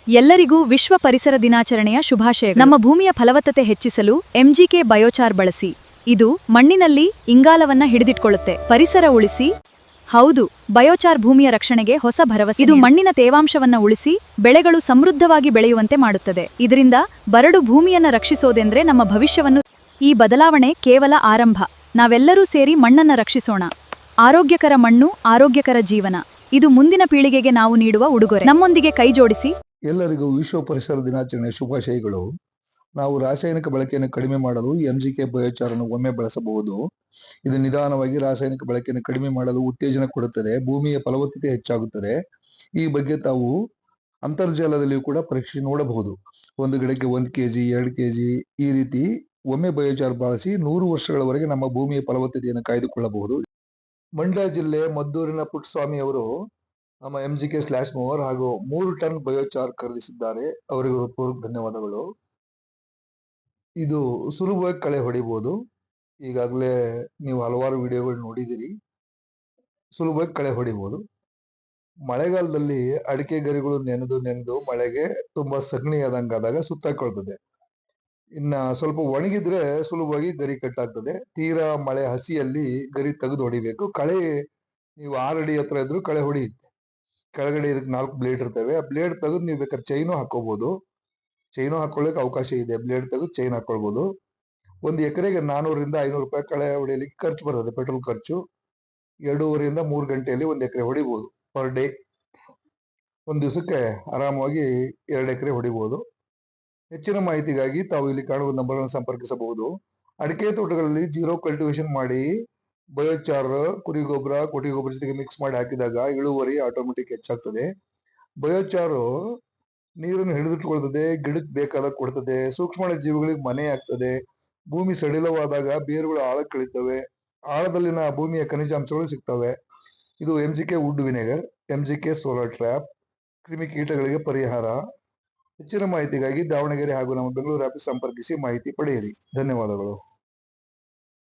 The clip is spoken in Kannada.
ಎಲ್ಲರಿಗೂ ವಿಶ್ವ ಪರಿಸರ ದಿನಾಚರಣೆಯ ಶುಭಾಶಯಗಳು. ನಮ್ಮ ಭೂಮಿಯ ಫಲವತ್ತತೆ ಹೆಚ್ಚಿಸಲು ಎಂಜಿಕೆ ಬಯೋಚಾರ್ ಬಳಸಿ. ಇದು ಮಣ್ಣಿನಲ್ಲಿ ಇಂಗಾಲವನ್ನ ಹಿಡಿದಿಟ್ಕೊಳ್ಳುತ್ತೆ. ಪರಿಸರ ಉಳಿಸಿ. ಹೌದು, ಬಯೋಚಾರ್ ಭೂಮಿಯ ರಕ್ಷಣೆಗೆ ಹೊಸ ಭರವಸೆ. ಇದು ಮಣ್ಣಿನ ತೇವಾಂಶವನ್ನ ಉಳಿಸಿ ಬೆಳೆಗಳು ಸಮೃದ್ಧವಾಗಿ ಬೆಳೆಯುವಂತೆ ಮಾಡುತ್ತದೆ. ಇದರಿಂದ ಬರಡು ಭೂಮಿಯನ್ನ ರಕ್ಷಿಸೋದೆಂದ್ರೆ ನಮ್ಮ ಭವಿಷ್ಯವನ್ನು. ಈ ಬದಲಾವಣೆ ಕೇವಲ ಆರಂಭ. ನಾವೆಲ್ಲರೂ ಸೇರಿ ಮಣ್ಣನ್ನ ರಕ್ಷಿಸೋಣ. ಆರೋಗ್ಯಕರ ಮಣ್ಣು, ಆರೋಗ್ಯಕರ ಜೀವನ. ಇದು ಮುಂದಿನ ಪೀಳಿಗೆಗೆ ನಾವು ನೀಡುವ ಉಡುಗೊರೆ. ನಮ್ಮೊಂದಿಗೆ ಕೈಜೋಡಿಸಿ. ಎಲ್ಲರಿಗೂ ವಿಶ್ವ ಪರಿಸರ ದಿನಾಚರಣೆಯ ಶುಭಾಶಯಗಳು. ನಾವು ರಾಸಾಯನಿಕ ಬಳಕೆಯನ್ನು ಕಡಿಮೆ ಮಾಡಲು ಎಂಜಿಕೆ ಬಯೋಚಾರ್ ಅನ್ನು ಒಮ್ಮೆ ಬಳಸಬಹುದು. ಇದು ನಿಧಾನವಾಗಿ ರಾಸಾಯನಿಕ ಬಳಕೆಯನ್ನು ಕಡಿಮೆ ಮಾಡಲು ಉತ್ತೇಜನ ಕೊಡುತ್ತದೆ. ಭೂಮಿಯ ಫಲವತ್ತತೆ ಹೆಚ್ಚಾಗುತ್ತದೆ. ಈ ಬಗ್ಗೆ ತಾವು ಅಂತರ್ಜಾಲದಲ್ಲಿಯೂ ಕೂಡ ಪರೀಕ್ಷೆ ನೋಡಬಹುದು. ಒಂದು ಗಿಡಕ್ಕೆ 1 kg 2 kg ಈ ರೀತಿ ಒಮ್ಮೆ ಬಯೋಚಾರ್ ಬಳಸಿ 100 ವರ್ಷಗಳವರೆಗೆ ನಮ್ಮ ಭೂಮಿಯ ಫಲವತ್ತತೆಯನ್ನು ಕಾಯ್ದುಕೊಳ್ಳಬಹುದು. ಮಂಡ್ಯ ಜಿಲ್ಲೆ ಮದ್ದೂರಿನ ಪುಟ್ಟಸ್ವಾಮಿ ಅವರು ನಮ್ಮ ಎಂಜಿಕೆ ಸ್ಲಾಶ್ ಮೂವರ್ ಹಾಗೂ 3 ಟನ್ ಬಯೋಚಾರ್ ಖರೀದಿಸಿದ್ದಾರೆ. ಅವರಿಗೂ ಪೂರ್ವಕ ಧನ್ಯವಾದಗಳು. ಇದು ಸುಲಭವಾಗಿ ಕಳೆ ಹೊಡಿಬಹುದು. ಈಗಾಗಲೇ ನೀವು ಹಲವಾರು ವಿಡಿಯೋಗಳು ನೋಡಿದಿರಿ. ಸುಲಭವಾಗಿ ಕಳೆ ಹೊಡಿಬಹುದು. ಮಳೆಗಾಲದಲ್ಲಿ ಅಡಿಕೆ ಗರಿಗಳು ನೆನೆದು ಮಳೆಗೆ ತುಂಬಾ ಸಗಣಿಯಾದಂಗಾದಾಗ ಸುತ್ತಾಕೊಳ್ತದೆ. ಇನ್ನ ಸ್ವಲ್ಪ ಒಣಗಿದ್ರೆ ಸುಲಭವಾಗಿ ಗರಿ ಕಟ್ಟಾಗ್ತದೆ. ತೀರಾ ಮಳೆ ಹಸಿಯಲ್ಲಿ ಗರಿ ತೆಗೆದು ಹೊಡಿಬೇಕು. ಕಳೆ ನೀವು 6 ಅಡಿ ಹತ್ರ ಇದ್ರು ಕಳೆ ಹೊಡಿಯುತ್ತೆ. ಕೆಳಗಡೆ ಇದಕ್ಕೆ 4 ಬ್ಲೇಡ್ ಇರ್ತವೆ. ಆ ಬ್ಲೇಡ್ ತೆಗೆದು ನೀವು ಬೇಕಾದ್ರೆ ಚೈನು ಹಾಕೋಬಹುದು. ಚೈನು ಹಾಕೊಳ್ಳಿಕ್ಕೆ ಅವಕಾಶ ಇದೆ. ಬ್ಲೇಡ್ ತೆಗೆದು ಚೈನ್ ಹಾಕೊಳ್ಬಹುದು. 1 ಎಕರೆಗೆ 400 ರಿಂದ 500 ರೂಪಾಯಿ ಕಳೆ ಹೊಡೆಯಲಿಕ್ಕೆ ಖರ್ಚು ಬರ್ತದೆ. ಪೆಟ್ರೋಲ್ ಖರ್ಚು 2.5 ರಿಂದ 3 ಗಂಟೆಯಲ್ಲಿ 1 ಎಕರೆ ಹೊಡಿಬಹುದು ಪರ್ ಡೇ. ಒಂದು ದಿವಸಕ್ಕೆ ಆರಾಮವಾಗಿ 2 ಎಕರೆ ಹೊಡಿಬಹುದು. ಹೆಚ್ಚಿನ ಮಾಹಿತಿಗಾಗಿ ತಾವು ಇಲ್ಲಿ ಕಾಣುವ ನಂಬರ್ ಅನ್ನು ಸಂಪರ್ಕಿಸಬಹುದು. ಅಡಿಕೆ ತೋಟಗಳಲ್ಲಿ ಜೀರೋ ಕಲ್ಟಿವೇಶನ್ ಮಾಡಿ ಬಯೋಚಾರ್ ಕುರಿ ಗೊಬ್ಬರ, ಕೊಟ್ಟಿಗೆ ಗೊಬ್ಬರ ಜೊತೆಗೆ ಮಿಕ್ಸ್ ಮಾಡಿ ಹಾಕಿದಾಗ ಇಳುವರಿ ಆಟೋಮೆಟಿಕ್ ಹೆಚ್ಚಾಗ್ತದೆ. ಬಯೋಚಾರ್ ನೀರನ್ನು ಹಿಡಿದಿಟ್ಟುಕೊಳ್ತದೆ, ಗಿಡಕ್ಕೆ ಬೇಕಾದ ಕೊಡ್ತದೆ, ಸೂಕ್ಷ್ಮ ಜೀವಿಗಳಿಗೆ ಮನೆ ಆಗ್ತದೆ. ಭೂಮಿ ಸಡಿಲವಾದಾಗ ಬೇರುಗಳು ಆಳಕ್ಕೆ ಇಳಿತವೆ. ಆಳದಲ್ಲಿನ ಭೂಮಿಯ ಖನಿಜಾಂಶಗಳು ಸಿಗ್ತವೆ. ಇದು ಎಂಜಿಕೆ ವುಡ್ ವಿನೆಗರ್, ಎಂಜಿಕೆ ಸೋಲಾರ್ ಟ್ರ್ಯಾಪ್, ಕ್ರಿಮಿಕೀಟಗಳಿಗೆ ಪರಿಹಾರ. ಹೆಚ್ಚಿನ ಮಾಹಿತಿಗಾಗಿ ದಾವಣಗೆರೆ ಹಾಗೂ ನಮ್ಮ ಬೆಂಗಳೂರು ಆಫೀಸ್ ಸಂಪರ್ಕಿಸಿ ಮಾಹಿತಿ ಪಡೆಯಿರಿ. ಧನ್ಯವಾದಗಳು.